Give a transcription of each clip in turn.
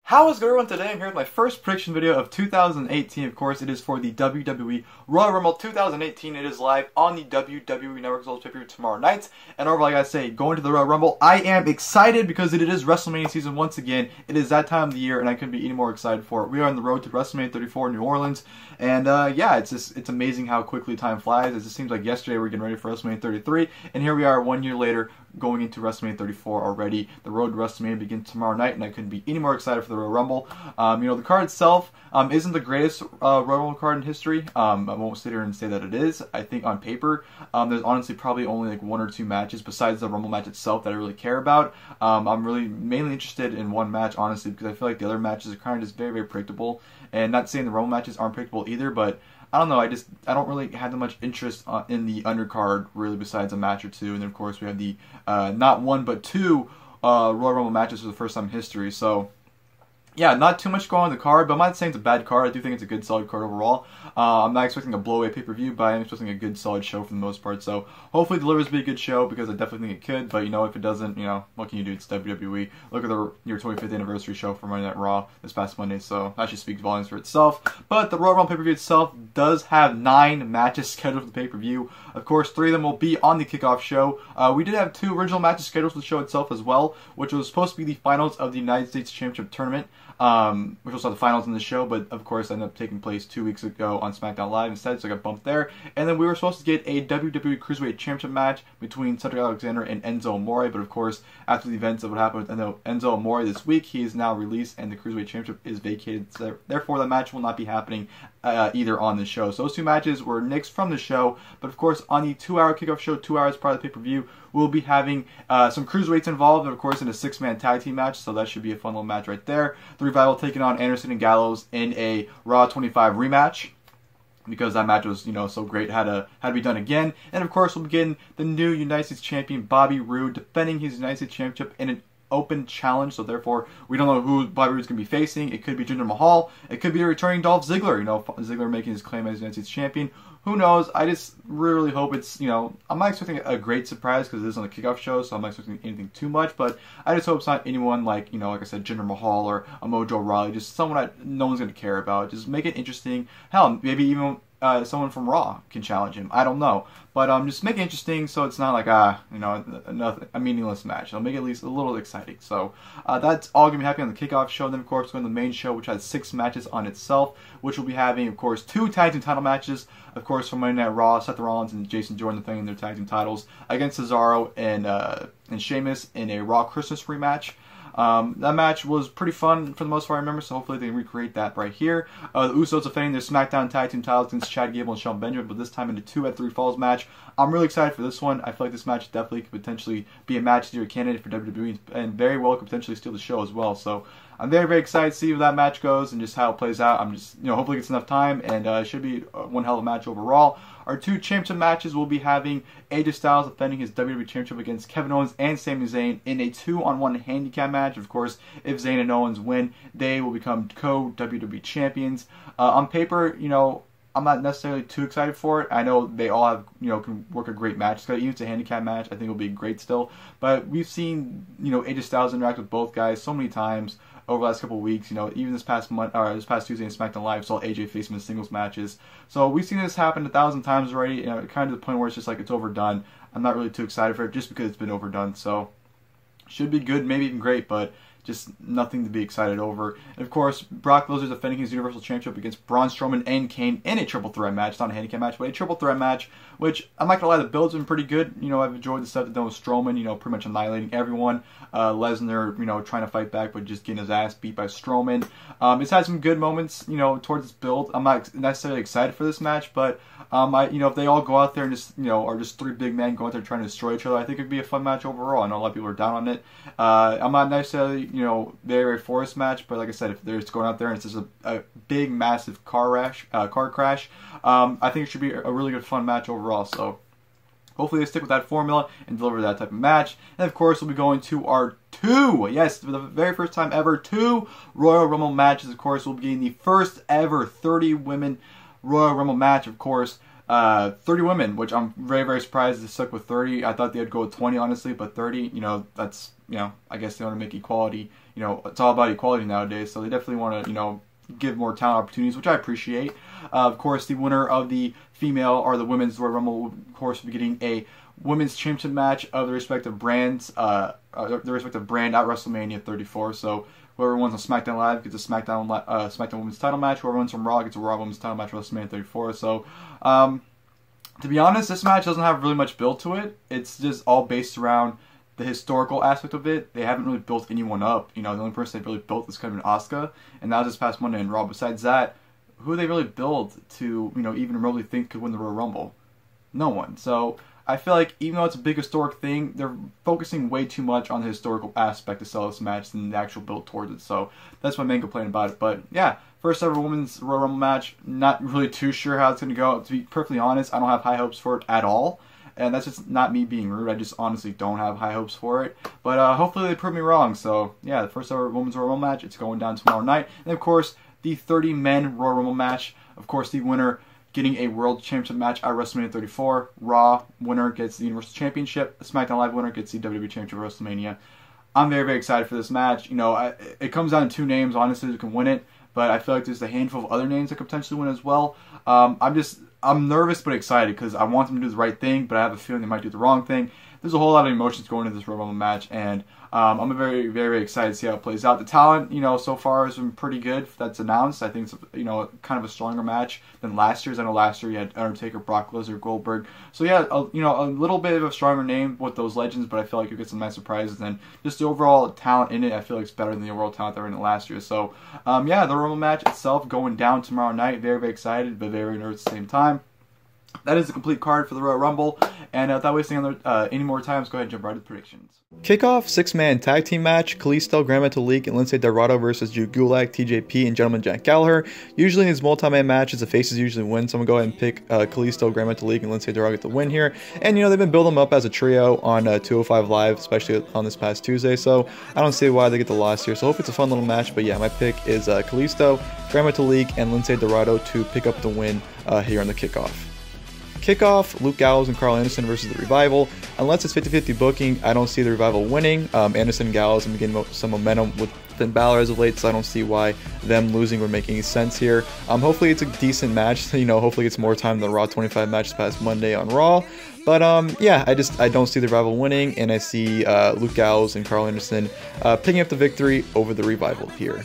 How is everyone today? I'm here with my first prediction video of 2018. Of course, it is for the WWE Royal Rumble 2018. It is live on the WWE Network as pay-per-view tomorrow night. And overall, I gotta say, going to the Royal Rumble, I am excited because it is WrestleMania season once again. It is that time of the year, and I couldn't be any more excited for it. We are on the road to WrestleMania 34 in New Orleans, and yeah, it's amazing how quickly time flies. It just seems like yesterday we were getting ready for WrestleMania 33, and here we are 1 year later, going into WrestleMania 34 already. The road to WrestleMania begins tomorrow night, and I couldn't be any more excited for the Royal Rumble. The card itself isn't the greatest Royal Rumble card in history. I won't sit here and say that it is. I think on paper, there's honestly probably only like 1 or 2 matches besides the Rumble match itself that I really care about. I'm really mainly interested in one match, honestly, because I feel like the other matches are kind of just very, very predictable. And not saying the Rumble matches aren't predictable either, but I don't know, I don't really have that much interest in the undercard, really, besides a match or two. And then, of course, we have the not 1 but 2 Royal Rumble matches for the first time in history. So, yeah, not too much going on the card, but I'm not saying it's a bad card. I do think it's a good, solid card overall. I'm not expecting a blow-away pay-per-view, but I am expecting a good, solid show for the most part. So hopefully it delivers to be a good show, because I definitely think it could. But, if it doesn't, what can you do? It's WWE. Look at your 25th anniversary show from Monday Night Raw this past Monday, so that should speak volumes for itself. But the Royal Rumble pay-per-view itself does have 9 matches scheduled for the pay-per-view. Of course, 3 of them will be on the kickoff show. We did have 2 original matches scheduled for the show itself as well, which was supposed to be the finals of the United States Championship Tournament. Which was the finals in the show, but of course ended up taking place 2 weeks ago on SmackDown Live instead, so I got bumped there. And then we were supposed to get a WWE Cruiserweight Championship match between Cedric Alexander and Enzo Amore, but of course, after the events of what happened with Enzo Amore this week, he is now released and the Cruiserweight Championship is vacated, so therefore that match will not be happening either on the show. So those 2 matches were nixed from the show, but of course on the 2-hour kickoff show, 2 hours prior to the pay-per-view, we'll be having some Cruiserweights involved, and of course in a 6-man tag team match, so that should be a fun little match right there. The Revival taking on Anderson and Gallows in a Raw 25 rematch, because that match was, so great, had to be done again. And of course we'll begin the new United States Champion Bobby Roode defending his United States Championship in an open challenge, so therefore we don't know who Bobby Roode's going to be facing. It could be Jinder Mahal, it could be the returning Dolph Ziggler, Ziggler making his claim as United States Champion. Who knows? I just really hope it's, I'm not expecting a great surprise because it is on the kickoff show, so I'm not expecting anything too much, but I just hope it's not anyone like, like I said, Jinder Mahal or a Mojo Rawley, just someone that no one's going to care about. Just make it interesting. Hell, maybe even someone from Raw can challenge him. I don't know. But just make it interesting so it's not like, a meaningless match. It'll make it at least a little exciting. So that's all going to be happening on the kickoff show. Then, of course, going to the main show, which has 6 matches on itself, which will be having, of course, 2 tag team title matches. Of course, from Monday Night Raw, Seth Rollins and Jason Jordan defending their tag team titles against Cesaro and Sheamus in a Raw Christmas rematch. That match was pretty fun for the most part, I remember, so hopefully they recreate that right here. The Usos defending their SmackDown Tag Team titles against Chad Gable and Shelton Benjamin, but this time in a 2 at 3 Falls match. I'm really excited for this one. I feel like this match definitely could potentially be a match of the year candidate for WWE, and very well could potentially steal the show as well. So I'm very, very excited to see where that match goes and just how it plays out. I'm just, hopefully it gets enough time, and it should be one hell of a match overall. Our 2 championship matches will be having AJ Styles defending his WWE Championship against Kevin Owens and Sami Zayn in a 2-on-1 handicap match. Of course, if Zayn and Owens win, they will become co-WWE champions. On paper, I'm not necessarily too excited for it. I know they all have, can work a great match. Even if it's a handicap match, I think it'll be great still. But we've seen, AJ Styles interact with both guys so many times over the last couple of weeks. Even this past Tuesday in SmackDown Live, saw AJ face him in singles matches. So we've seen this happen 1,000 times already. Kind of to the point where it's just like it's overdone. I'm not really too excited for it just because it's been overdone. So should be good, maybe even great, but just nothing to be excited over. And of course, Brock Lesnar defending his Universal Championship against Braun Strowman and Kane in a triple threat match. Not a handicap match, but a triple threat match, which I'm not gonna lie, the build's been pretty good. I've enjoyed the stuff they've done with Strowman, pretty much annihilating everyone. Lesnar, trying to fight back, but just getting his ass beat by Strowman. It's had some good moments, towards this build. I'm not necessarily excited for this match, but if they all go out there and just, are just 3 big men going out there trying to destroy each other, I think it'd be a fun match overall. I know a lot of people are down on it. I'm not necessarily, very, very for this match, but like I said, if they're just going out there and it's just a big, massive car crash, I think it should be a really good, fun match overall. So hopefully they stick with that formula and deliver that type of match. And of course, we'll be going to our 2, yes, for the very first time ever, 2 Royal Rumble matches. Of course, we'll be getting the first ever 30 women Royal Rumble match, of course. 30 women, which I'm very, very surprised they stuck with 30. I thought they'd go with 20, honestly, but 30, that's, I guess they want to make equality, you know, it's all about equality nowadays. So they definitely want to, you know, give more talent opportunities, which I appreciate. Of course, the winner of the female or the women's Royal Rumble will, of course, be getting a women's championship match of the respective brands, the respective brand at WrestleMania 34. So whoever wins on SmackDown Live gets a SmackDown Women's title match. Whoever wins from Raw gets a Raw Women's title match at WrestleMania 34. So, to be honest, this match doesn't have really much build to it. It's just all based around the historical aspect of it. They haven't really built anyone up. You know, the only person they've really built is kind of Asuka, and that was this past Monday in Raw. Besides that, who they really build to, you know, even remotely think could win the Royal Rumble? No one. So I feel like even though it's a big historic thing, they're focusing way too much on the historical aspect to sell this match than the actual build towards it. So that's my main complaint about it. But yeah, first ever women's Royal Rumble match. Not really too sure how it's going to go. To be perfectly honest, I don't have high hopes for it at all. And that's just not me being rude. I just honestly don't have high hopes for it. But hopefully they prove me wrong. So yeah, the first ever women's Royal Rumble match. It's going down tomorrow night. And of course, the 30 men Royal Rumble match. Of course, the winner getting a World Championship match at WrestleMania 34. Raw winner gets the Universal Championship. The SmackDown Live winner gets the WWE Championship at WrestleMania. I'm very, very excited for this match. You know, it comes down to 2 names, honestly, who can win it. But I feel like there's a handful of other names that could potentially win as well. I'm nervous but excited because I want them to do the right thing, but I have a feeling they might do the wrong thing. There's a whole lot of emotions going into this Royal Rumble match, and I'm very, very, very excited to see how it plays out. The talent, you know, so far has been pretty good. That's announced. I think it's, you know, kind of a stronger match than last year's. I know last year you had Undertaker, Brock Lesnar, Goldberg. So yeah, you know, a little bit of a stronger name with those legends, but I feel like you'll get some nice surprises. And just the overall talent in it, I feel like it's better than the overall talent that were in it last year. So yeah, the Royal Rumble match itself going down tomorrow night. Very, very excited, but very, very nervous at the same time. That is the complete card for the Royal Rumble, and without wasting any more time, let's go ahead and jump right to the predictions. Kickoff 6-man tag team match: Kalisto, Gran, Metalik, and Lince Dorado versus Gulak, TJP, and Gentleman Jack Gallagher. Usually in these multi-man matches, the faces usually win, so I'm going to go ahead and pick Kalisto, Gran, Metalik, and Lince Dorado get the win here. And you know, they've been building them up as a trio on 205 Live, especially on this past Tuesday, so I don't see why they get the loss here. So I hope it's a fun little match, but yeah, my pick is Kalisto, Gran, Metalik, and Lince Dorado to pick up the win here on the kickoff. Kickoff, Luke Gallows and Karl Anderson versus the Revival. Unless it's 50-50 booking, I don't see the Revival winning. Anderson and Gallows have been getting some momentum with Finn Balor as of late, so I don't see why them losing would make any sense here. Hopefully it's a decent match. You know, hopefully it's more time than the Raw 25 match this past Monday on Raw. But yeah, I don't see the Revival winning, and I see Luke Gallows and Karl Anderson picking up the victory over the Revival here.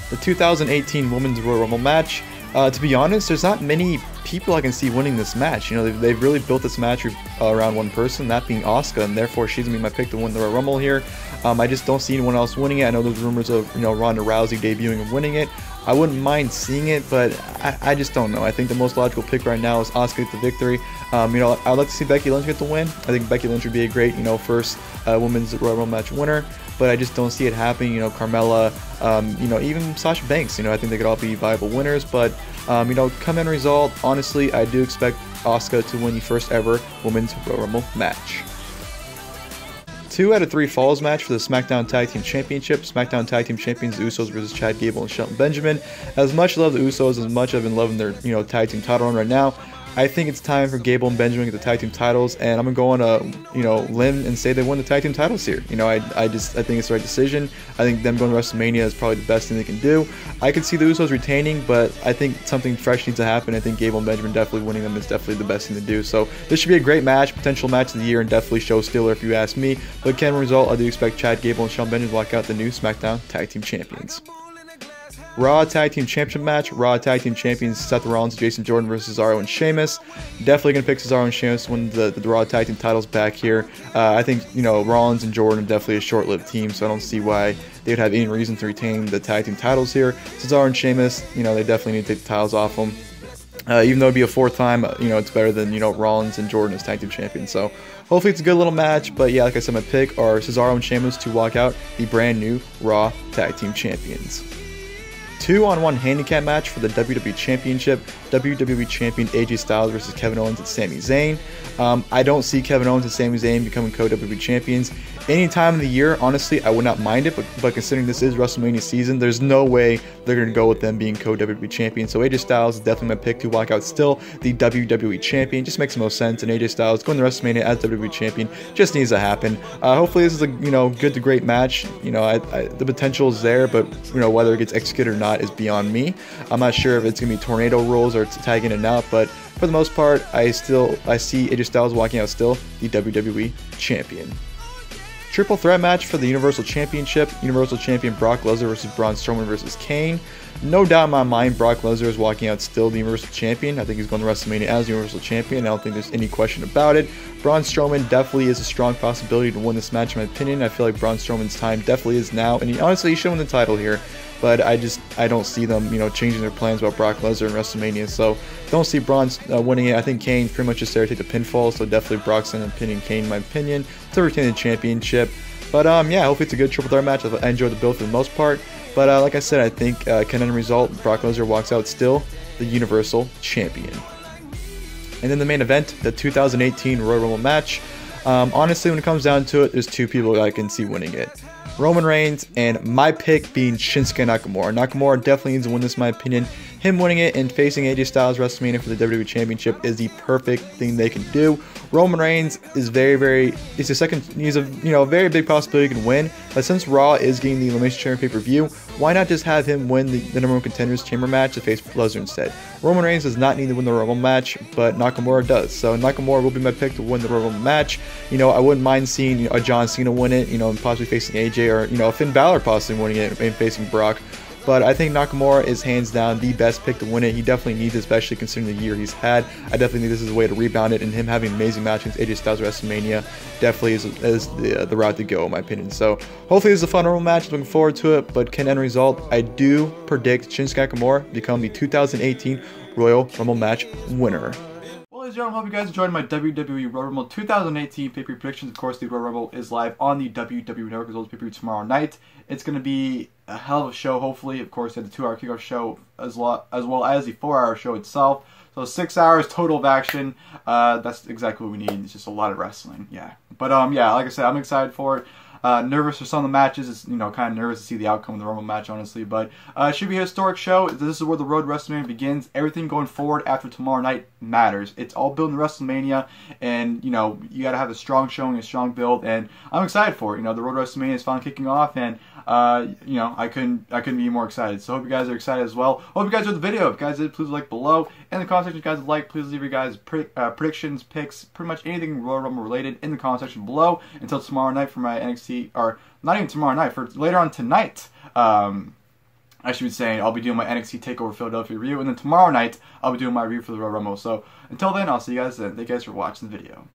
The 2018 Women's Royal Rumble match. To be honest, there's not many people I can see winning this match. You know, they've really built this match around one person, that being Asuka, and therefore she's gonna be my pick to win the Royal Rumble here. I just don't see anyone else winning it. I know there's rumors of, you know, Ronda Rousey debuting and winning it. I wouldn't mind seeing it, but I just don't know. I think the most logical pick right now is Asuka get the victory. You know, I'd like to see Becky Lynch get the win. I think Becky Lynch would be a great, you know, first women's Royal Rumble match winner. But I just don't see it happening. You know, Carmella, you know, even Sasha Banks. You know, I think they could all be viable winners. But you know, come in result, honestly, I do expect Asuka to win the first ever women's Royal Rumble match. 2 out of 3 falls match for the SmackDown Tag Team Championship. SmackDown Tag Team Champions, the Usos versus Chad Gable and Shelton Benjamin. As much love the Usos, as much I've been loving their, you know, tag team title run right now, I think it's time for Gable and Benjamin to get the tag team titles, and I'm gonna go on a, you know, limb and say they won the tag team titles here. You know, I think it's the right decision. I think them going to WrestleMania is probably the best thing they can do. I could see the Usos retaining, but I think something fresh needs to happen. I think Gable and Benjamin definitely winning them is definitely the best thing to do. So this should be a great match, potential match of the year, and definitely show stealer if you ask me. But can result, I do expect Chad Gable and Shelton Benjamin to walk out the new SmackDown Tag Team Champions. Raw Tag Team Championship match. Raw Tag Team Champions Seth Rollins, Jason Jordan versus Cesaro and Sheamus. Definitely going to pick Cesaro and Sheamus to win the Raw Tag Team titles back here. I think, you know, Rollins and Jordan are definitely a short-lived team, so I don't see why they would have any reason to retain the tag team titles here. Cesaro and Sheamus, you know, they definitely need to take the titles off them. Even though it'd be a 4th time, you know, it's better than, you know, Rollins and Jordan as tag team champions. So hopefully it's a good little match. But yeah, like I said, my pick are Cesaro and Sheamus to walk out the brand new Raw Tag Team Champions. 2-on-1 handicap match for the WWE Championship. WWE Champion AJ Styles versus Kevin Owens and Sami Zayn. I don't see Kevin Owens and Sami Zayn becoming co-WWE champions. Any time of the year, honestly, I would not mind it, but considering this is WrestleMania season, there's no way they're going to go with them being co-WWE champions. So AJ Styles is definitely my pick to walk out still the WWE champion. Just makes the most sense, and AJ Styles going to WrestleMania as WWE champion just needs to happen. Hopefully this is a good to great match. The potential is there, but whether it gets executed or not is beyond me. I'm not sure if it's going to be tornado rules or it's tagging in and out, but for the most part, I see AJ Styles walking out still the WWE champion. Triple threat match for the Universal Championship. Universal Champion Brock Lesnar versus Braun Strowman versus Kane. No doubt in my mind, Brock Lesnar is walking out still the Universal Champion. I think he's going to WrestleMania as Universal Champion. I don't think there's any question about it. Braun Strowman definitely is a strong possibility to win this match, in my opinion. I feel like Braun Strowman's time definitely is now, and he should win the title here. But I don't see them, changing their plans about Brock Lesnar in WrestleMania. So don't see Braun winning it. I think Kane's pretty much just there to take the pinfall. So definitely Brock's in pinning Kane, in my opinion, to retain the championship. But yeah, hopefully it's a good triple threat match. I enjoyed the build for the most part. But like I said, I think can end result, Brock Lesnar walks out still the Universal Champion. And then the main event, the 2018 Royal Rumble match. Honestly, when it comes down to it, there's two people that I can see winning it. Roman Reigns, and my pick being Shinsuke Nakamura. Nakamura definitely needs to win this, in my opinion. Him winning it and facing AJ Styles WrestleMania for the WWE Championship is the perfect thing they can do. Roman Reigns is he's a very big possibility he can win, but since Raw is getting the Elimination Chamber pay-per-view, why not just have him win the number one contenders chamber match to face Lesnar instead? Roman Reigns does not need to win the Royal Rumble match, but Nakamura does. So Nakamura will be my pick to win the Royal Rumble match. I wouldn't mind seeing a John Cena win it, and possibly facing AJ, or Finn Balor possibly winning it and facing Brock. But I think Nakamura is hands down the best pick to win it. He definitely needs it, especially considering the year he's had. I definitely think this is a way to rebound it, and him having amazing matches against AJ Styles WrestleMania definitely is the route to go, in my opinion. So hopefully it's a fun Rumble match. Looking forward to it, but can end result, I do predict Shinsuke Nakamura become the 2018 Royal Rumble match winner. Ladies and gentlemen, hope you guys enjoyed my WWE Royal Rumble 2018 pay-per-view predictions. Of course, the Royal Rumble is live on the WWE Network as well as pay-per-view tomorrow night. It's going to be a hell of a show, hopefully. Of course, you have the 2-hour kickoff show as well as the 4-hour show itself. So 6 hours total of action. That's exactly what we need. It's just a lot of wrestling. Yeah. But yeah, like I said, I'm excited for it. Nervous for some of the matches. It's, kind of nervous to see the outcome of the Rumble match, honestly. But it should be a historic show. This is where the road to WrestleMania begins. Everything going forward after tomorrow night matters. It's all building WrestleMania, and you got to have a strong showing, a strong build, and I'm excited for it. The road to WrestleMania is finally kicking off, and I couldn't be more excited. So hope you guys are excited as well. Hope you guys enjoyed the video. If you guys did, please like below. In the comment section, if you guys like, please leave your guys predictions, picks, pretty much anything Royal Rumble related in the comment section below. Until tomorrow night for my NXT, or not even tomorrow night, for later on tonight. I should be saying I'll be doing my NXT TakeOver Philadelphia review, and then tomorrow night I'll be doing my review for the Royal Rumble. So until then, I'll see you guys then. Thank you guys for watching the video.